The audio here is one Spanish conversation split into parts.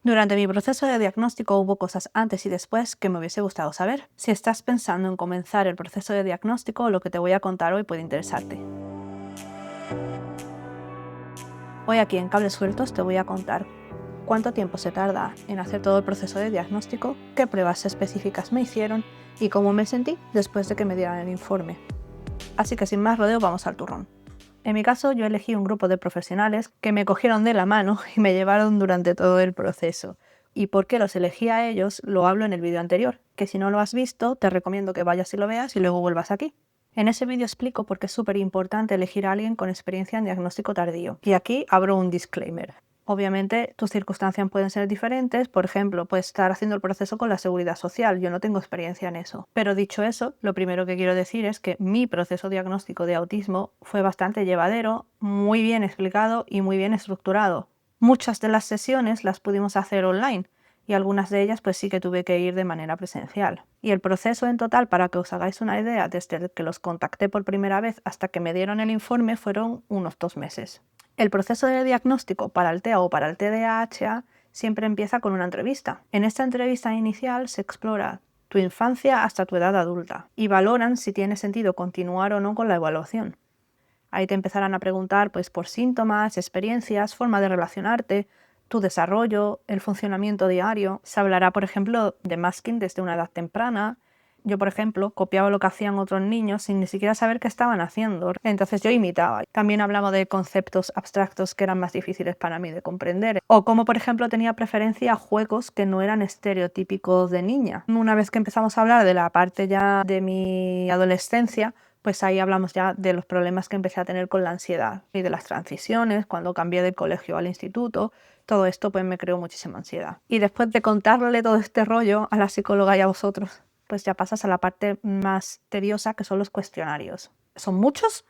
Durante mi proceso de diagnóstico hubo cosas antes y después que me hubiese gustado saber. Si estás pensando en comenzar el proceso de diagnóstico, lo que te voy a contar hoy puede interesarte. Hoy aquí en Cables Sueltos te voy a contar cuánto tiempo se tarda en hacer todo el proceso de diagnóstico, qué pruebas específicas me hicieron y cómo me sentí después de que me dieran el informe. Así que sin más rodeo vamos al turrón. En mi caso yo elegí un grupo de profesionales que me cogieron de la mano y me llevaron durante todo el proceso. ¿Y por qué los elegí a ellos? Lo hablo en el vídeo anterior, que si no lo has visto te recomiendo que vayas y lo veas y luego vuelvas aquí. En ese vídeo explico por qué es súper importante elegir a alguien con experiencia en diagnóstico tardío. Y aquí abro un disclaimer. Obviamente tus circunstancias pueden ser diferentes, por ejemplo, puedes estar haciendo el proceso con la seguridad social, yo no tengo experiencia en eso. Pero dicho eso, lo primero que quiero decir es que mi proceso diagnóstico de autismo fue bastante llevadero, muy bien explicado y muy bien estructurado. Muchas de las sesiones las pudimos hacer online y algunas de ellas pues sí que tuve que ir de manera presencial. Y el proceso en total, para que os hagáis una idea, desde que los contacté por primera vez hasta que me dieron el informe fueron unos 2 meses. El proceso de diagnóstico para el TEA o para el TDAH siempre empieza con una entrevista. En esta entrevista inicial se explora tu infancia hasta tu edad adulta y valoran si tiene sentido continuar o no con la evaluación. Ahí te empezarán a preguntar pues, por síntomas, experiencias, forma de relacionarte, tu desarrollo, el funcionamiento diario. Se hablará, por ejemplo, de masking desde una edad temprana. Yo, por ejemplo, copiaba lo que hacían otros niños sin ni siquiera saber qué estaban haciendo. Entonces yo imitaba. También hablaba de conceptos abstractos que eran más difíciles para mí de comprender. O como, por ejemplo, tenía preferencia a juegos que no eran estereotípicos de niña. Una vez que empezamos a hablar de la parte ya de mi adolescencia, pues ahí hablamos ya de los problemas que empecé a tener con la ansiedad y de las transiciones, cuando cambié de colegio al instituto. Todo esto pues me creó muchísima ansiedad. Y después de contarle todo este rollo a la psicóloga y a vosotros, pues ya pasas a la parte más tediosa, que son los cuestionarios. Son muchos,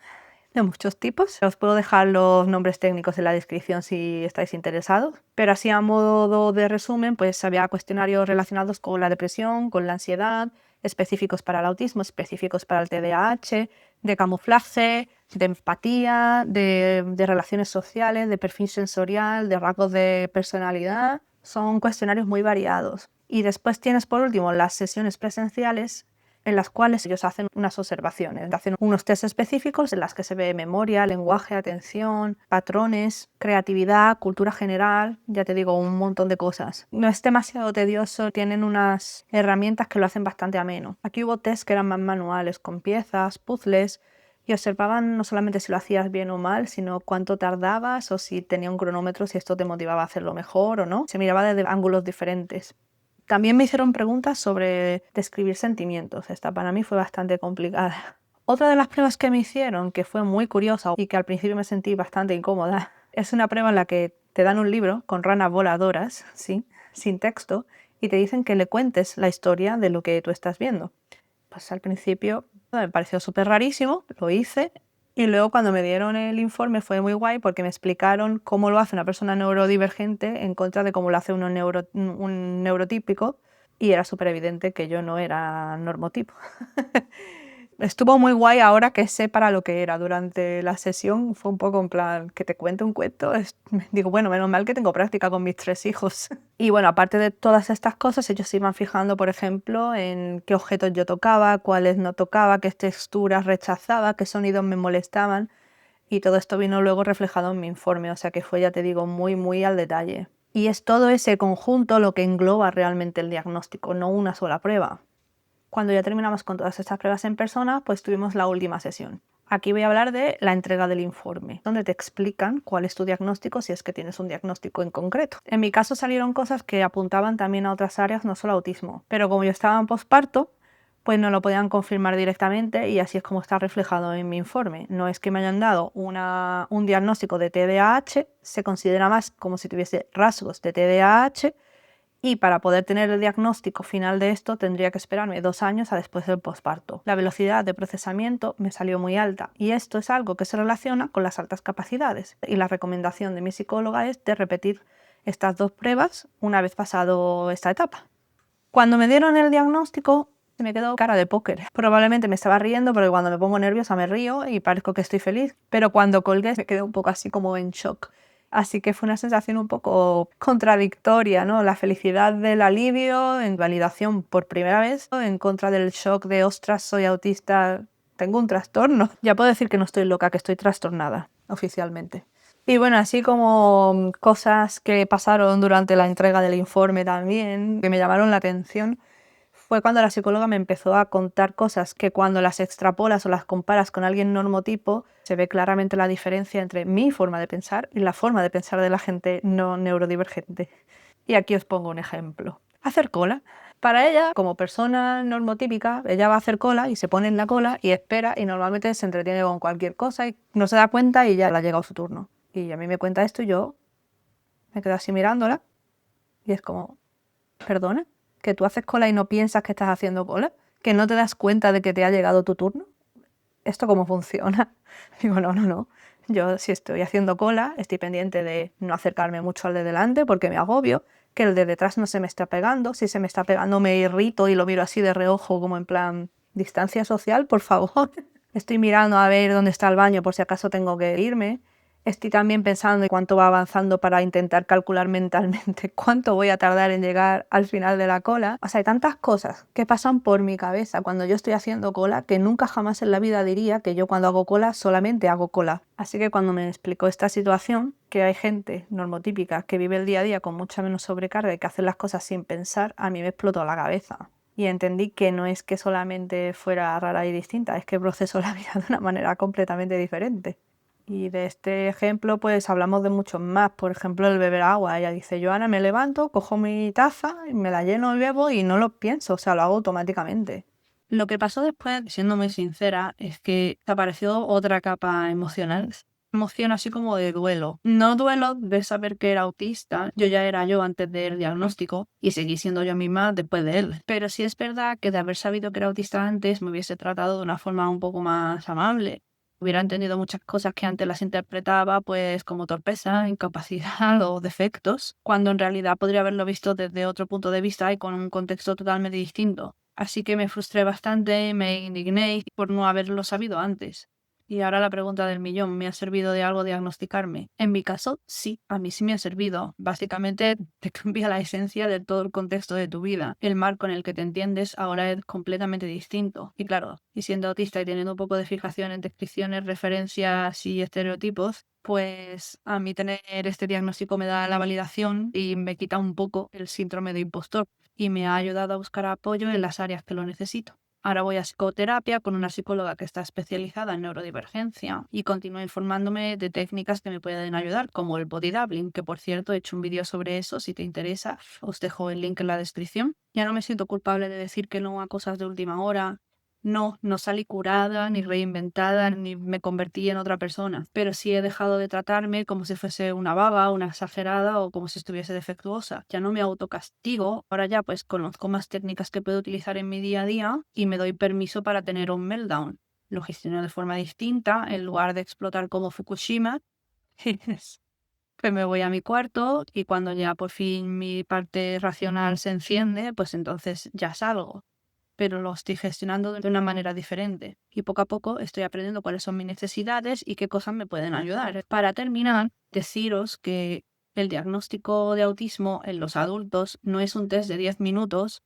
de muchos tipos. Os puedo dejar los nombres técnicos en la descripción si estáis interesados. Pero así a modo de resumen, pues había cuestionarios relacionados con la depresión, con la ansiedad, específicos para el autismo, específicos para el TDAH, de camuflaje, de empatía, de relaciones sociales, de perfil sensorial, de rasgos de personalidad. Son cuestionarios muy variados. Y después tienes por último las sesiones presenciales, en las cuales ellos hacen unas observaciones, hacen unos test específicos en las que se ve memoria, lenguaje, atención, patrones, creatividad, cultura general, ya te digo, un montón de cosas. No es demasiado tedioso, tienen unas herramientas que lo hacen bastante ameno. Aquí hubo tests que eran más manuales, con piezas, puzzles, y observaban no solamente si lo hacías bien o mal, sino cuánto tardabas o si tenía un cronómetro, si esto te motivaba a hacerlo mejor o no. Se miraba desde ángulos diferentes. También me hicieron preguntas sobre describir sentimientos. Esta para mí fue bastante complicada. Otra de las pruebas que me hicieron, que fue muy curiosa y que al principio me sentí bastante incómoda, es una prueba en la que te dan un libro con ranas voladoras, ¿sí? Sin texto, y te dicen que le cuentes la historia de lo que tú estás viendo. Pues al principio me pareció súper rarísimo, lo hice. Y luego cuando me dieron el informe fue muy guay porque me explicaron cómo lo hace una persona neurodivergente en contra de cómo lo hace un neurotípico, y era súper evidente que yo no era normotipo. Estuvo muy guay ahora que sé para lo que era. Durante la sesión fue un poco en plan, que te cuente un cuento. Digo, bueno, menos mal que tengo práctica con mis 3 hijos. Y bueno, aparte de todas estas cosas, ellos se iban fijando, por ejemplo, en qué objetos yo tocaba, cuáles no tocaba, qué texturas rechazaba, qué sonidos me molestaban. Y todo esto vino luego reflejado en mi informe, o sea que fue, ya te digo, muy, muy al detalle. Y es todo ese conjunto lo que engloba realmente el diagnóstico, no una sola prueba. Cuando ya terminamos con todas estas pruebas en persona, pues tuvimos la última sesión. Aquí voy a hablar de la entrega del informe, donde te explican cuál es tu diagnóstico si es que tienes un diagnóstico en concreto. En mi caso salieron cosas que apuntaban también a otras áreas, no solo autismo. Pero como yo estaba en posparto, pues no lo podían confirmar directamente y así es como está reflejado en mi informe. No es que me hayan dado un diagnóstico de TDAH, se considera más como si tuviese rasgos de TDAH. Y para poder tener el diagnóstico final de esto tendría que esperarme 2 años a después del posparto. La velocidad de procesamiento me salió muy alta y esto es algo que se relaciona con las altas capacidades. Y la recomendación de mi psicóloga es de repetir estas 2 pruebas una vez pasado esta etapa. Cuando me dieron el diagnóstico se me quedó cara de póker. Probablemente me estaba riendo porque cuando me pongo nerviosa me río y parezco que estoy feliz. Pero cuando colgué me quedé un poco así como en shock. Así que fue una sensación un poco contradictoria, ¿no? La felicidad del alivio en validación por primera vez, ¿no? En contra del shock de ostras, soy autista, tengo un trastorno. Ya puedo decir que no estoy loca, que estoy trastornada oficialmente. Y bueno, así como cosas que pasaron durante la entrega del informe también, que me llamaron la atención, fue cuando la psicóloga me empezó a contar cosas que cuando las extrapolas o las comparas con alguien normotipo, se ve claramente la diferencia entre mi forma de pensar y la forma de pensar de la gente no neurodivergente. Y aquí os pongo un ejemplo. Hacer cola. Para ella, como persona normotípica, ella va a hacer cola y se pone en la cola y espera y normalmente se entretiene con cualquier cosa y no se da cuenta y ya le ha llegado su turno. Y a mí me cuenta esto y yo me quedo así mirándola y es como, ¿perdona? ¿Que tú haces cola y no piensas que estás haciendo cola? ¿Que no te das cuenta de que te ha llegado tu turno? ¿Esto cómo funciona? Digo, no. Yo si estoy haciendo cola, estoy pendiente de no acercarme mucho al de delante porque me agobio, que el de detrás no se me está pegando. Si se me está pegando me irrito y lo miro así de reojo como en plan distancia social, por favor. Estoy mirando a ver dónde está el baño por si acaso tengo que irme. Estoy también pensando en cuánto va avanzando para intentar calcular mentalmente cuánto voy a tardar en llegar al final de la cola. O sea, hay tantas cosas que pasan por mi cabeza cuando yo estoy haciendo cola que nunca jamás en la vida diría que yo cuando hago cola solamente hago cola. Así que cuando me explicó esta situación, que hay gente normotípica que vive el día a día con mucha menos sobrecarga y que hace las cosas sin pensar, a mí me explotó la cabeza. Y entendí que no es que solamente fuera rara y distinta, es que proceso la vida de una manera completamente diferente. Y de este ejemplo pues hablamos de muchos más, por ejemplo el beber agua. Ella dice, yo Ana me levanto, cojo mi taza, me la lleno y bebo y no lo pienso, o sea, lo hago automáticamente. Lo que pasó después, siendo muy sincera, es que te apareció otra capa emocional. Emoción así como de duelo. No duelo de saber que era autista, yo ya era yo antes del diagnóstico y seguí siendo yo misma después de él. Pero sí es verdad que de haber sabido que era autista antes me hubiese tratado de una forma un poco más amable. Hubiera entendido muchas cosas que antes las interpretaba pues como torpeza, incapacidad o defectos, cuando en realidad podría haberlo visto desde otro punto de vista y con un contexto totalmente distinto. Así que me frustré bastante, me indigné por no haberlo sabido antes. Y ahora la pregunta del millón, ¿me ha servido de algo diagnosticarme? En mi caso, sí, a mí sí me ha servido. Básicamente te cambia la esencia de todo el contexto de tu vida. El marco en el que te entiendes ahora es completamente distinto. Y claro, y siendo autista y teniendo un poco de fijación en descripciones, referencias y estereotipos, pues a mí tener este diagnóstico me da la validación y me quita un poco el síndrome de impostor y me ha ayudado a buscar apoyo en las áreas que lo necesito. Ahora voy a psicoterapia con una psicóloga que está especializada en neurodivergencia y continúo informándome de técnicas que me pueden ayudar, como el body doubling, que por cierto he hecho un vídeo sobre eso, si te interesa, os dejo el link en la descripción. Ya no me siento culpable de decir que no a cosas de última hora. No salí curada, ni reinventada, ni me convertí en otra persona, pero sí he dejado de tratarme como si fuese una vaga, una exagerada o como si estuviese defectuosa. Ya no me autocastigo, ahora ya pues conozco más técnicas que puedo utilizar en mi día a día y me doy permiso para tener un meltdown. Lo gestiono de forma distinta, en lugar de explotar como Fukushima. Pues me voy a mi cuarto y cuando ya por fin mi parte racional se enciende, pues entonces ya salgo, pero lo estoy gestionando de una manera diferente. Y poco a poco estoy aprendiendo cuáles son mis necesidades y qué cosas me pueden ayudar. Para terminar, deciros que el diagnóstico de autismo en los adultos no es un test de 10 minutos,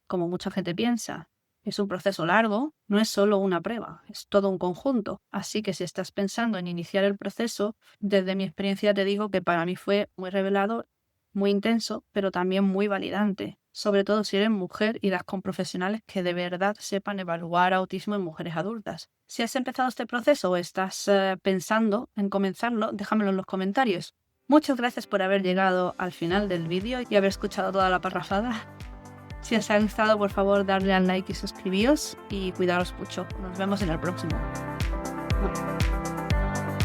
como mucha gente piensa. Es un proceso largo, no es solo una prueba, es todo un conjunto. Así que si estás pensando en iniciar el proceso, desde mi experiencia te digo que para mí fue muy revelador, muy intenso, pero también muy validante. Sobre todo si eres mujer y das con profesionales que de verdad sepan evaluar autismo en mujeres adultas. Si has empezado este proceso o estás pensando en comenzarlo, déjamelo en los comentarios. Muchas gracias por haber llegado al final del vídeo y haber escuchado toda la parrafada. Si os ha gustado, por favor, darle al like y suscribíos y cuidaros mucho. Nos vemos en el próximo.